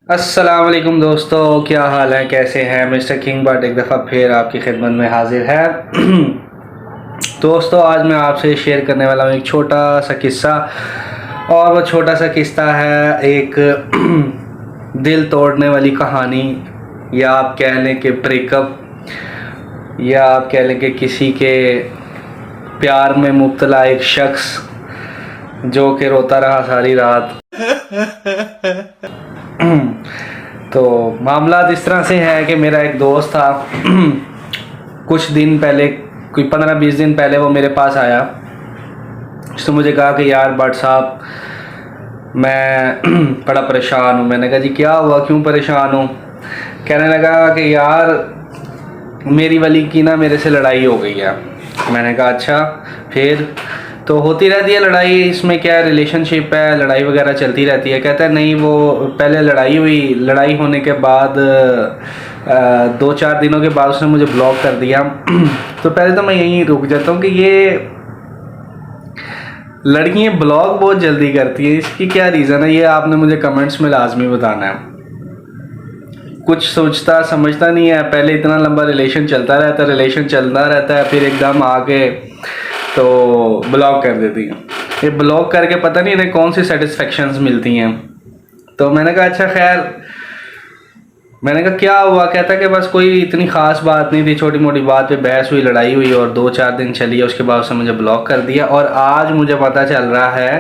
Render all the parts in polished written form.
अस्सलाम वालेकुम दोस्तों, क्या हाल है, कैसे हैं। मिस्टर किंग बट एक दफ़ा फिर आपकी खिदमत में हाजिर है। दोस्तों, आज मैं आपसे शेयर करने वाला हूँ एक छोटा सा किस्सा। और वो छोटा सा किस्सा है एक दिल तोड़ने वाली कहानी, या आप कह लें कि ब्रेकअप, या आप कह लें कि किसी के प्यार में मुब्तला एक शख्स जो कि रोता रहा सारी रात। तो मामला इस तरह से है कि मेरा एक दोस्त था। कुछ दिन पहले, कोई 15-20 दिन पहले वो मेरे पास आया। उसने मुझे कहा कि यार बट साहब, मैं बड़ा परेशान हूँ। मैंने कहा जी क्या हुआ, क्यों परेशान हूँ। कहने लगा कि यार मेरी वाली की ना मेरे से लड़ाई हो गई है। मैंने कहा अच्छा, फिर तो होती रहती है लड़ाई, इसमें क्या रिलेशनशिप है, लड़ाई वगैरह चलती रहती है। कहता है नहीं, वो पहले लड़ाई हुई, लड़ाई होने के बाद 2-4 दिनों के बाद उसने मुझे ब्लॉक कर दिया। तो पहले तो मैं यहीं रुक जाता हूँ कि ये लड़कियां ब्लॉक बहुत जल्दी करती हैं, इसकी क्या रीज़न है, ये आपने मुझे कमेंट्स में लाजमी बताना है। कुछ सोचता समझता नहीं है, पहले इतना लंबा रिलेशन चलता रहता है, फिर एकदम आके तो ब्लॉक कर देती हैं। ये ब्लॉक करके पता नहीं इन्हें कौन सी सेटिस्फेक्शंस मिलती हैं। तो मैंने कहा अच्छा खैर, मैंने कहा क्या हुआ। कहता कि बस कोई इतनी ख़ास बात नहीं थी, छोटी मोटी बात पे बहस हुई, लड़ाई हुई और 2-4 दिन चली है, उसके बाद उसने मुझे ब्लॉक कर दिया। और आज मुझे पता चल रहा है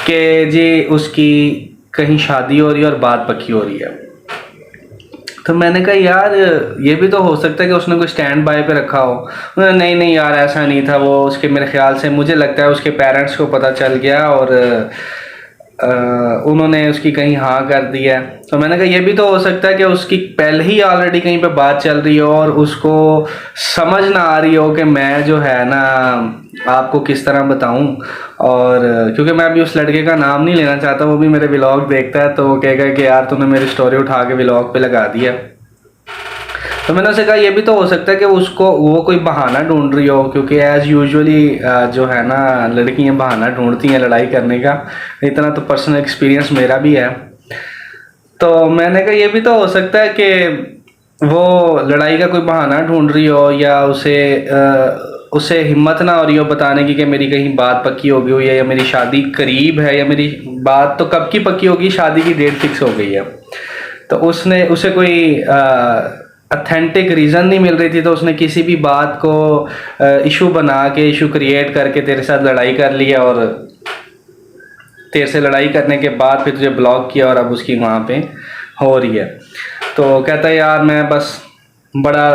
कि जी उसकी कहीं शादी हो रही है और बात पक्की हो रही है। तो मैंने कहा यार ये भी तो हो सकता है कि उसने कोई स्टैंड बाय पे रखा हो। उन्होंने नहीं नहीं यार ऐसा नहीं था, वो उसके मेरे ख्याल से मुझे लगता है उसके पेरेंट्स को पता चल गया और उन्होंने उसकी कहीं हाँ कर दी है। तो मैंने कहा ये भी तो हो सकता है कि उसकी पहले ही ऑलरेडी कहीं पे बात चल रही हो और उसको समझ ना आ रही हो कि मैं जो है ना आपको किस तरह बताऊं। और क्योंकि मैं अभी उस लड़के का नाम नहीं लेना चाहता, वो भी मेरे व्लॉग देखता है, तो वो कहेगा कि यार तूने मेरी स्टोरी उठा के व्लॉग पे लगा दिया। तो मैंने उसे कहा ये भी तो हो सकता है कि उसको वो कोई बहाना ढूंढ रही हो, क्योंकि एज यूजुअली जो है ना लड़कियां बहाना ढूंढती हैं लड़ाई करने का। इतना तो पर्सनल एक्सपीरियंस मेरा भी है। तो मैंने कहा ये भी तो हो सकता है कि वो लड़ाई का कोई बहाना ढूंढ रही हो, या उसे हिम्मत ना हो रही हो बताने की कि मेरी कहीं बात पक्की हो गई हुई है, या मेरी शादी करीब है, या मेरी बात तो कब की पक्की होगी, शादी की डेट फिक्स हो गई है। तो उसने उसे कोई अथेंटिक रीज़न नहीं मिल रही थी, तो उसने किसी भी बात को इशू बना के, इशू क्रिएट करके तेरे साथ लड़ाई कर लिया, और तेरे से लड़ाई करने के बाद फिर तुझे ब्लॉक किया और अब उसकी वहाँ पे हो रही है। तो कहता है यार मैं बस बड़ा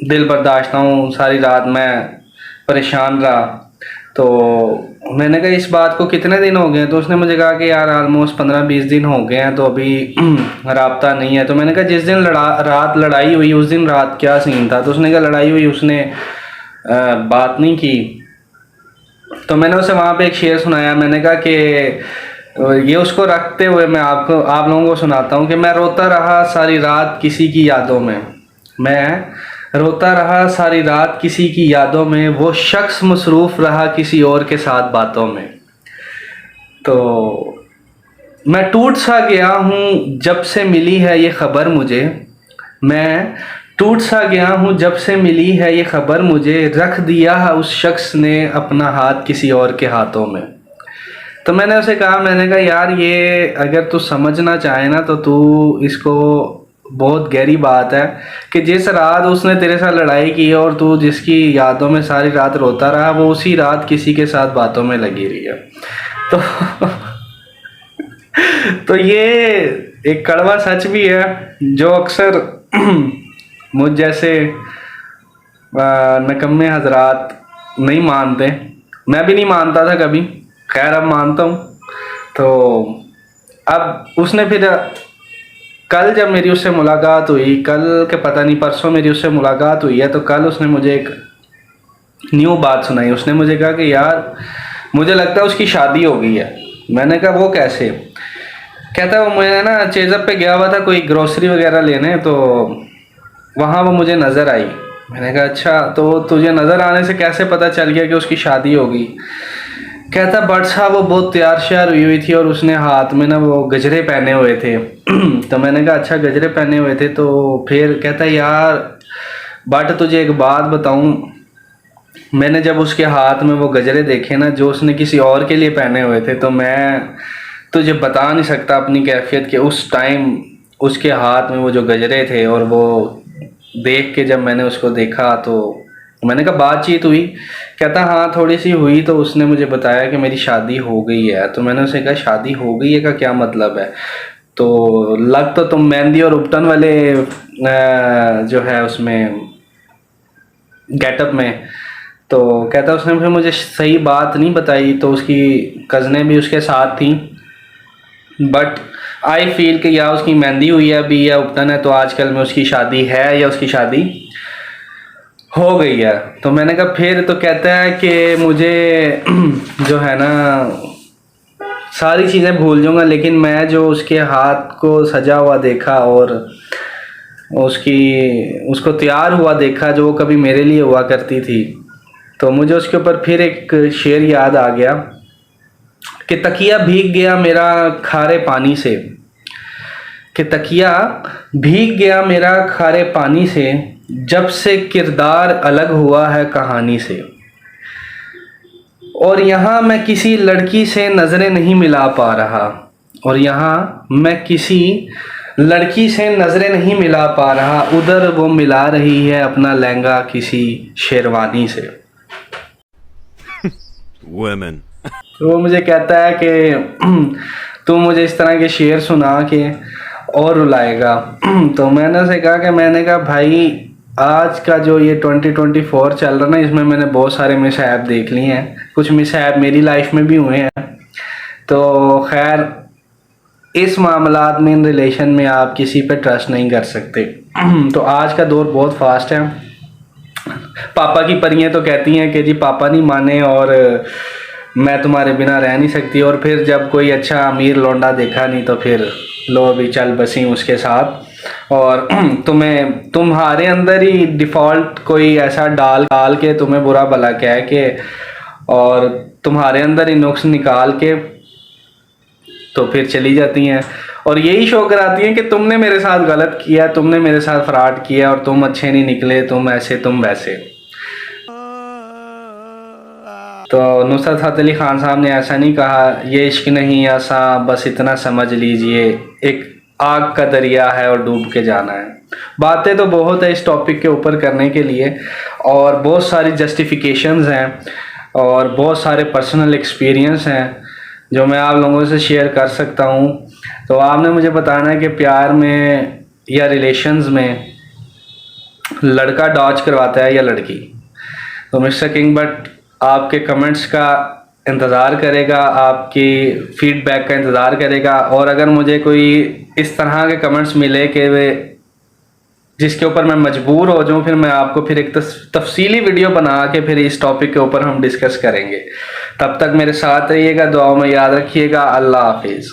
दिल बर्दाश्त हूँ, सारी रात मैं परेशान रहा। तो मैंने कहा इस बात को कितने दिन हो गए। तो उसने मुझे कहा कि यार ऑलमोस्ट 15-20 दिन हो गए हैं, तो अभी राब्ता नहीं है। तो मैंने कहा जिस दिन रात लड़ाई हुई उस दिन रात क्या सीन था। तो उसने कहा लड़ाई हुई, उसने बात नहीं की। तो मैंने उसे वहाँ पे एक शेर सुनाया। मैंने कहा कि ये उसको रखते हुए मैं आप लोगों को सुनाता हूँ कि मैं रोता रहा सारी रात किसी की यादों में, मैं रोता रहा सारी रात किसी की यादों में, वो शख्स मसरूफ़ रहा किसी और के साथ बातों में। तो मैं टूट सा गया हूँ जब से मिली है ये खबर मुझे, मैं टूट सा गया हूँ जब से मिली है ये खबर मुझे, रख दिया है उस शख्स ने अपना हाथ किसी और के हाथों में। तो मैंने उसे कहा, मैंने कहा यार ये अगर तू समझना चाहे ना तो तू इसको, बहुत गहरी बात है कि जिस रात उसने तेरे साथ लड़ाई की और तू जिसकी यादों में सारी रात रोता रहा, वो उसी रात किसी के साथ बातों में लगी रही है। तो तो ये एक कड़वा सच भी है जो अक्सर मुझ जैसे नकम्मे हजरात नहीं मानते। मैं भी नहीं मानता था कभी, खैर अब मानता हूँ। तो अब उसने फिर कल जब मेरी उससे मुलाकात हुई, कल के पता नहीं परसों मेरी उससे मुलाकात हुई है, तो कल उसने मुझे एक न्यू बात सुनाई। उसने मुझे कहा कि यार मुझे लगता है उसकी शादी हो गई है। मैंने कहा वो कैसे। कहता है वो मैं ना चेज़अप पे गया हुआ था कोई ग्रोसरी वगैरह लेने, तो वहाँ वो मुझे नज़र आई। मैंने कहा अच्छा, तो तुझे नज़र आने से कैसे पता चल गया कि उसकी शादी होगी। कहता बट साहब वो बहुत तैयार श्यार हुई हुई थी और उसने हाथ में ना वो गजरे पहने हुए थे। तो मैंने कहा अच्छा गजरे पहने हुए थे। तो फिर कहता यार बट तुझे एक बात बताऊं, मैंने जब उसके हाथ में वो गजरे देखे ना जो उसने किसी और के लिए पहने हुए थे, तो मैं तुझे बता नहीं सकता अपनी कैफियत कि उस टाइम उसके हाथ में वो जो गजरे थे और वो देख के जब मैंने उसको देखा तो मैंने कहा बातचीत हुई। कहता हाँ थोड़ी सी हुई। तो उसने मुझे बताया कि मेरी शादी हो गई है। तो मैंने उसे कहा शादी हो गई है का क्या मतलब है? तो लग तो तुम मेहंदी और उपटन वाले जो है उसमें गेटअप में। तो कहता उसने फिर मुझे सही बात नहीं बताई। तो उसकी कज़नें भी उसके साथ थी, बट आई फील कि या उसकी मेहंदी हुई है अभी या उपटन है, तो आजकल में उसकी शादी है या उसकी शादी हो गई है। तो मैंने कहा फिर? तो कहता है कि मुझे जो है ना सारी चीज़ें भूल जाऊंगा, लेकिन मैं जो उसके हाथ को सजा हुआ देखा और उसको तैयार हुआ देखा जो वो कभी मेरे लिए हुआ करती थी, तो मुझे उसके ऊपर फिर एक शेर याद आ गया कि तकिया भीग गया मेरा खारे पानी से, कि तकिया भीग गया मेरा खारे पानी से, जब से किरदार अलग हुआ है कहानी से। और यहाँ मैं किसी लड़की से नज़रें नहीं मिला पा रहा, और यहाँ मैं किसी लड़की से नज़रें नहीं मिला पा रहा, उधर वो मिला रही है अपना लहंगा किसी शेरवानी से। Women. तो वो मुझे कहता है कि तू मुझे इस तरह के शेर सुना के और रुलाएगा। तो मैंने उसे कहा कि मैंने कहा भाई आज का जो ये 2024 चल रहा ना, इसमें मैंने बहुत सारे मिसहैप देख लिए हैं, कुछ मिसहैप मेरी लाइफ में भी हुए हैं। तो खैर इस मामलात में, इन रिलेशन में आप किसी पे ट्रस्ट नहीं कर सकते। तो आज का दौर बहुत फास्ट है। पापा की परियां तो कहती हैं कि जी पापा नहीं माने और मैं तुम्हारे बिना रह नहीं सकती, और फिर जब कोई अच्छा अमीर लौंडा देखा नहीं तो फिर लो अभी चल बसी उसके साथ। और तुम्हारे अंदर ही डिफ़ॉल्ट कोई ऐसा डाल के तुम्हें बुरा भला कह के और तुम्हारे अंदर ही नुक्स निकाल के तो फिर चली जाती हैं और यही शो कराती हैं कि तुमने मेरे साथ गलत किया, तुमने मेरे साथ फ्रॉड किया और तुम अच्छे नहीं निकले, तुम ऐसे तुम वैसे। तो नुसरत फ़तेह अली ख़ान साहब ने ऐसा नहीं कहा, ये इश्क नहीं आसा बस इतना समझ लीजिए, एक आग का दरिया है और डूब के जाना है। बातें तो बहुत है इस टॉपिक के ऊपर करने के लिए और बहुत सारी जस्टिफिकेशंस हैं और बहुत सारे पर्सनल एक्सपीरियंस हैं जो मैं आप लोगों से शेयर कर सकता हूँ। तो आपने मुझे बताना है कि प्यार में या रिलेशंस में लड़का डॉज करवाता है या लड़की। तो मिस्टर किंग बट आपके कमेंट्स का इंतज़ार करेगा, आपकी फीडबैक का इंतज़ार करेगा। और अगर मुझे कोई इस तरह के कमेंट्स मिले कि वे जिसके ऊपर मैं मजबूर हो जाऊँ, फिर मैं आपको फिर एक तफसीली वीडियो बना के फिर इस टॉपिक के ऊपर हम डिस्कस करेंगे। तब तक मेरे साथ रहिएगा, दुआओं में याद रखिएगा। अल्लाह हाफिज़।